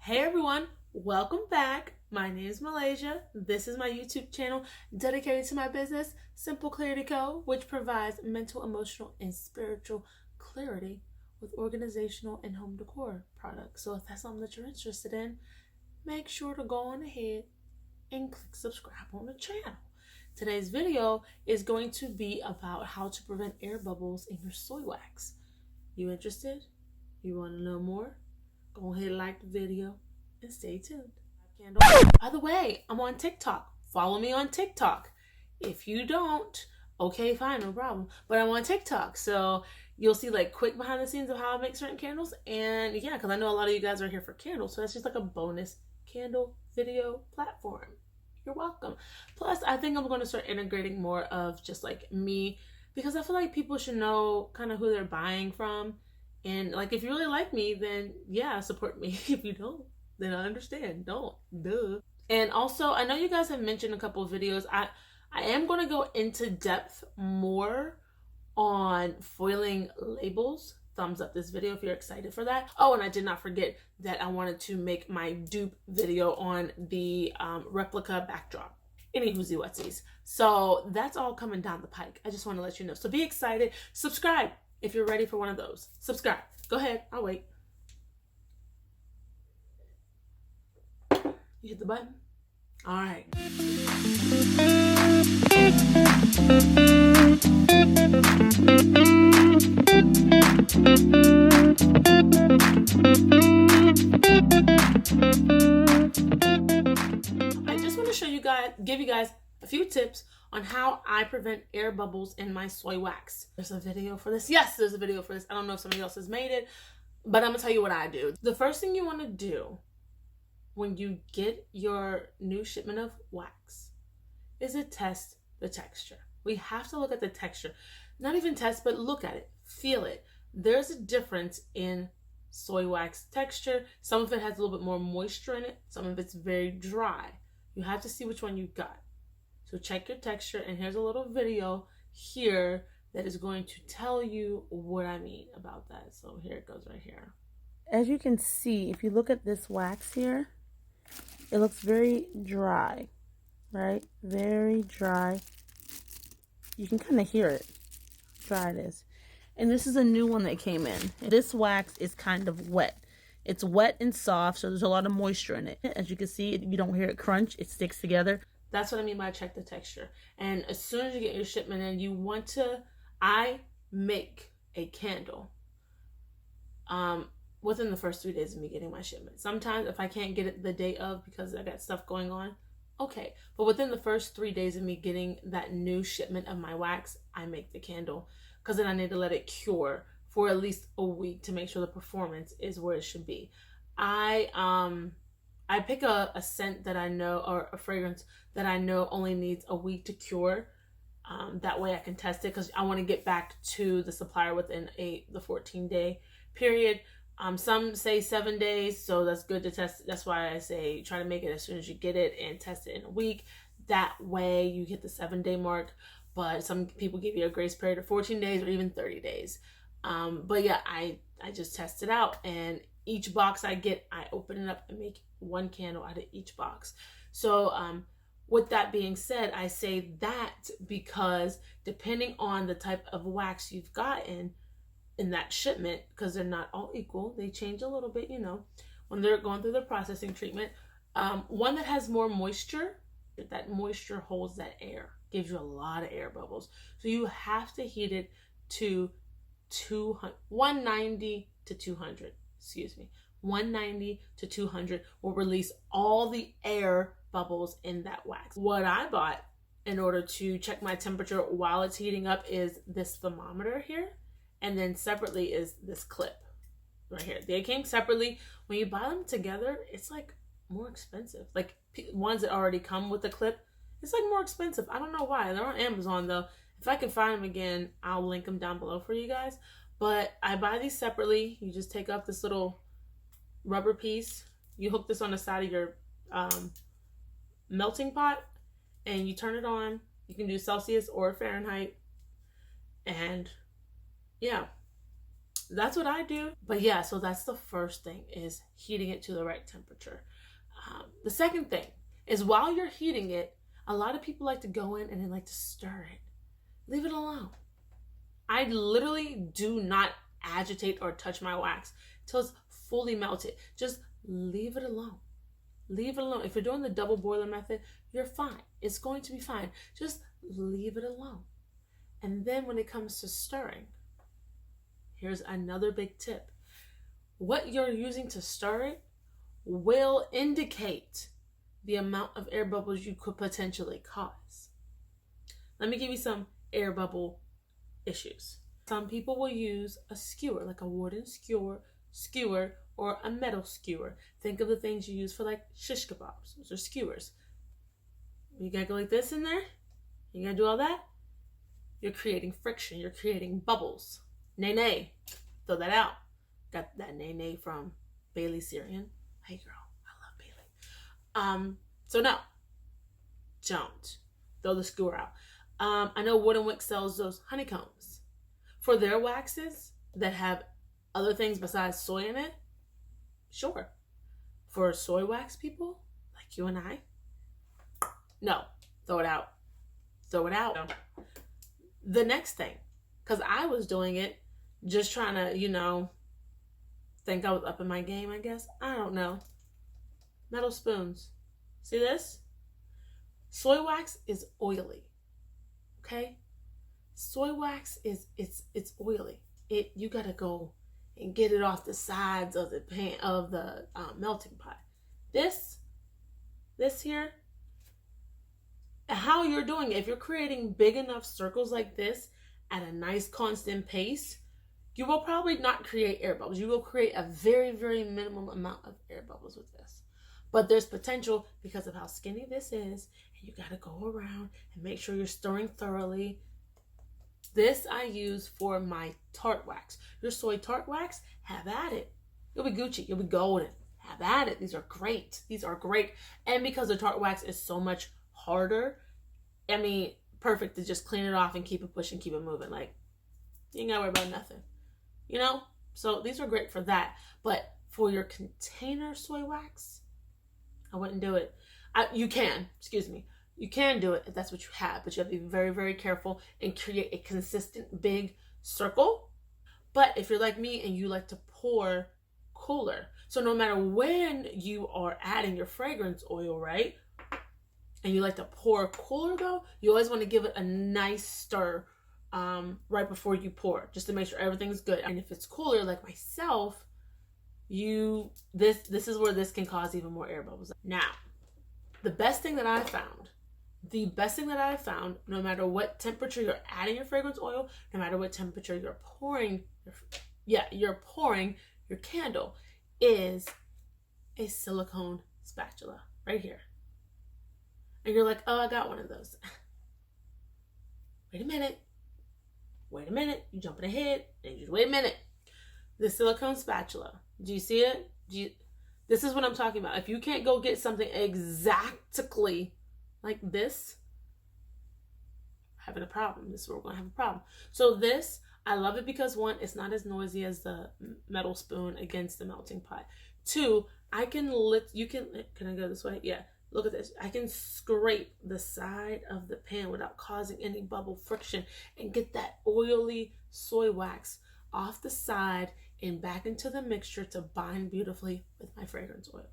Hey everyone, welcome back. My name is Malaysia. This is my YouTube channel dedicated to my business, Simple Clarity Co., which provides mental, emotional, and spiritual clarity with organizational and home decor products. So if that's something that you're interested in, make sure to go on ahead and click subscribe on the channel. Today's video is going to be about how to prevent air bubbles in your soy wax. You interested? You want to know more? Go ahead and like the video and stay tuned. By the way, I'm on TikTok. Follow me on TikTok. If you don't, okay, fine, no problem. But I'm on TikTok, so you'll see like quick behind the scenes of how I make certain candles. And yeah, because I know a lot of you guys are here for candles, so that's just like a bonus candle video platform. You're welcome. Plus, I think I'm going to start integrating more of just like me, because I feel like people should know kind of who they're buying from. And like, if you really like me, then yeah, support me. If you don't, then I understand. Don't. Duh. And also, I know you guys have mentioned a couple of videos. I am going to go into depth more on foiling labels. Thumbs up this video if you're excited for that. Oh, and I did not forget that I wanted to make my dupe video on the replica backdrop. Any whoozy whatsies. So that's all coming down the pike. I just want to let you know. So be excited. Subscribe if you're ready for one of those. Subscribe. Go ahead. I'll wait. You hit the button? All right. I just want to show you guys, give you guys a few tips on how I prevent air bubbles in my soy wax. There's a video for this. Yes, there's a video for this. I don't know if somebody else has made it, but I'm gonna tell you what I do. The first thing you want to do when you get your new shipment of wax is to test the texture. We have to look at the texture. Not even test, but look at it, feel it. There's a difference in soy wax texture. Some of it has a little bit more moisture in it. Some of it's very dry. You have to see which one you got. So check your texture, and here's a little video here that is going to tell you what I mean about that. So here it goes right here. As you can see, if you look at this wax here, it looks very dry, right? Very dry. You can kind of hear it, dry it is. And this is a new one that came in. This wax is kind of wet. It's wet and soft, so there's a lot of moisture in it. As you can see, you don't hear it crunch. It sticks together. That's what I mean by check the texture. And as soon as you get your shipment in, you want to, I make a candle within the first 3 days of me getting my shipment. Sometimes if I can't get it the day of because I got stuff going on, okay. But within the first 3 days of me getting that new shipment of my wax, I make the candle, because then I need to let it cure for at least a week to make sure the performance is where it should be. I pick a scent that I know, or a fragrance that I know only needs a week to cure. That way I can test it, because I want to get back to the supplier within the 14-day period. Some say 7 days, so that's good to test. That's why I say try to make it as soon as you get it and test it in a week. That way you hit the 7-day mark. But some people give you a grace period of 14 days or even 30 days. But yeah, I just test it out, and each box I get, I open it up and make one candle out of each box. So with that being said, I say that because depending on the type of wax you've gotten in that shipment, because they're not all equal, they change a little bit, you know, when they're going through the processing treatment. One that has more moisture, that moisture holds that air, gives you a lot of air bubbles. So you have to heat it to 190 to 200, excuse me. 190 to 200 will release all the air bubbles in that wax. What I bought in order to check my temperature while it's heating up is this thermometer here. And then separately is this clip right here. They came separately. When you buy them together, it's like more expensive. Like ones that already come with the clip, it's like more expensive. I don't know why. They're on Amazon though. If I can find them again, I'll link them down below for you guys. But I buy these separately. You just take off this little rubber piece. You hook this on the side of your melting pot, and you turn it on. You can do Celsius or Fahrenheit. And yeah, That's what I do. But yeah, so that's the first thing, is heating it to the right temperature. The second thing is, while you're heating it, a lot of people like to go in and they like to stir it. Leave it alone. I literally do not agitate or touch my wax till it's fully melted. Just leave it alone. Leave it alone. If you're doing the double boiler method, you're fine. It's going to be fine. Just leave it alone. And then when it comes to stirring, here's another big tip. What you're using to stir it will indicate the amount of air bubbles you could potentially cause. Let me give you some air bubble issues. Some people will use a skewer, like a wooden skewer or a metal skewer. Think of the things you use for like shish kebabs. Those are skewers. You gotta go like this in there. You gotta do all that. You're creating friction. You're creating bubbles. Nay. Throw that out. Got that nay from Bailey Syrian. Hey girl, I love Bailey. So no, don't throw the skewer out. I know Wooden Wick sells those honeycombs for their waxes that have other things besides soy in it. Sure. For soy wax people like you and I, no, throw it out. Throw it out. The next thing, because I was doing it just trying to, think I was up in my game, I guess. I don't know. Metal spoons. See this? Soy wax is oily. Okay? Soy wax is it's oily. You gotta go and get it off the sides of the pan of the melting pot. This here, how you're doing it, if you're creating big enough circles like this at a nice constant pace, you will probably not create air bubbles. You will create a very, very minimum amount of air bubbles with this. But there's potential because of how skinny this is, and you gotta go around and make sure you're stirring thoroughly. This I use for my tart wax. Your soy tart wax, have at it. You'll be Gucci, you'll be golden. Have at it. These are great. And because the tart wax is so much harder, perfect to just clean it off and keep it pushing, keep it moving. Like, you ain't gotta worry about nothing. So these are great for that. But for your container soy wax, I wouldn't do it. You can do it if that's what you have, but you have to be very, very careful and create a consistent big circle. But if you're like me and you like to pour cooler, so no matter when you are adding your fragrance oil, right, and you like to pour cooler though, you always want to give it a nice stir right before you pour, just to make sure everything's good. And if it's cooler, like myself, this is where this can cause even more air bubbles. Now, the best thing that I found, no matter what temperature you're adding your fragrance oil, no matter what temperature you're pouring your candle, is a silicone spatula right here. And you're like, oh, I got one of those. Wait a minute. You jumping ahead. And you wait a minute. The silicone spatula. Do you see it? This is what I'm talking about. If you can't go get something exactly like this, having a problem. This is where we're going to have a problem. So this, I love it because one, it's not as noisy as the metal spoon against the melting pot. Two, can I go this way? Yeah. Look at this. I can scrape the side of the pan without causing any bubble friction and get that oily soy wax off the side and back into the mixture to bind beautifully with my fragrance oil.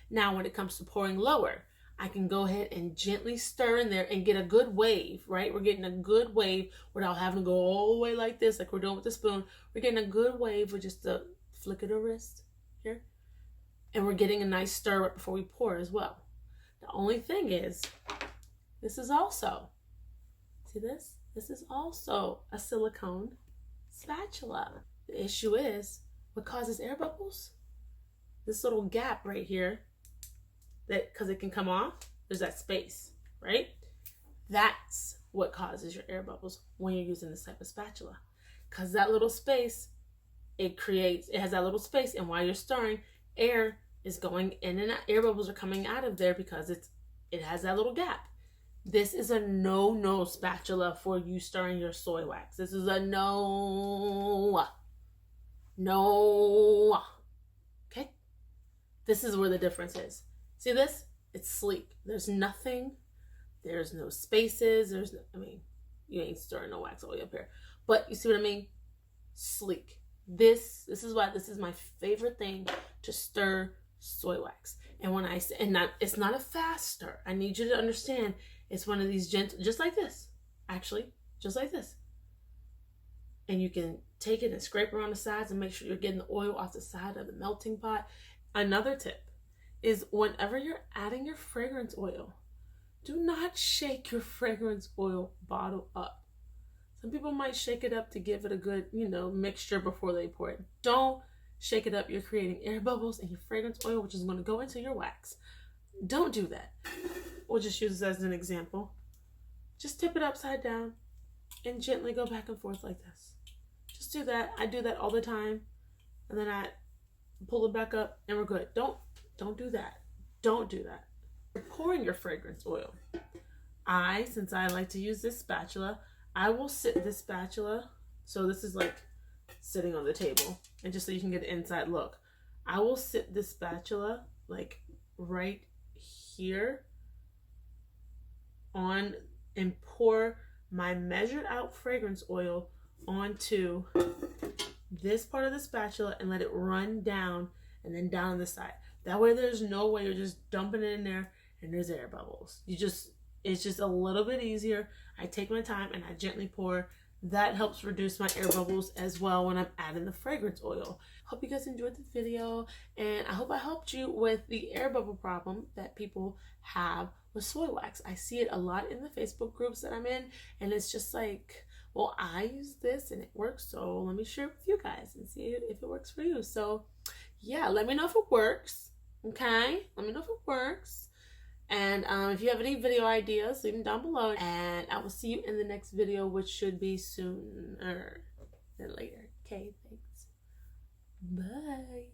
Now, when it comes to pouring lower, I can go ahead and gently stir in there and get a good wave, right? We're getting a good wave without having to go all the way like this, like we're doing with the spoon. We're getting a good wave with just a flick of the wrist here. And we're getting a nice stir right before we pour as well. The only thing is, this is also, see this? This is also a silicone spatula. The issue is, what causes air bubbles? This little gap right here, because it can come off, there's that space, right? That's what causes your air bubbles when you're using this type of spatula. Because that little space, it has that little space, and while you're stirring, air is going in and out. Air bubbles are coming out of there because it has that little gap. This is a no spatula for you stirring your soy wax. This is a no. No. Okay? This is where the difference is. See this? It's sleek. There's nothing. There's no spaces. You ain't stirring no wax all the way up here. But you see what I mean? Sleek. This is why this is my favorite thing to stir soy wax. And when I say, it's not a fast stir. I need you to understand it's one of these gentle, just like this, actually, just like this. And you can take it and scrape around the sides and make sure you're getting the oil off the side of the melting pot. Another tip is whenever you're adding your fragrance oil, do not shake your fragrance oil bottle up. Some people might shake it up to give it a good, mixture before they pour it. Don't shake it up. You're creating air bubbles in your fragrance oil, which is going to go into your wax. Don't do that. We'll just use this as an example. Just tip it upside down and gently go back and forth like this. Just do that. I do that all the time. And then I pull it back up and we're good. Don't do that. Don't do that. You're pouring your fragrance oil. Since I like to use this spatula, I will sit this spatula, so this is like sitting on the table, and just so you can get an inside look, I will sit this spatula like right here on and pour my measured out fragrance oil onto this part of the spatula and let it run down and then down the side. That way there's no way you're just dumping it in there and there's air bubbles. It's just a little bit easier. I take my time and I gently pour. That helps reduce my air bubbles as well when I'm adding the fragrance oil. Hope you guys enjoyed this video, and I hope I helped you with the air bubble problem that people have with soy wax. I see it a lot in the Facebook groups that I'm in, and it's just like, well, I use this and it works, so let me share it with you guys and see if it works for you. So yeah, let me know if it works. Okay, let me know if it works. And if you have any video ideas, leave them down below. And I will see you in the next video, which should be sooner than later. Okay, thanks. Bye.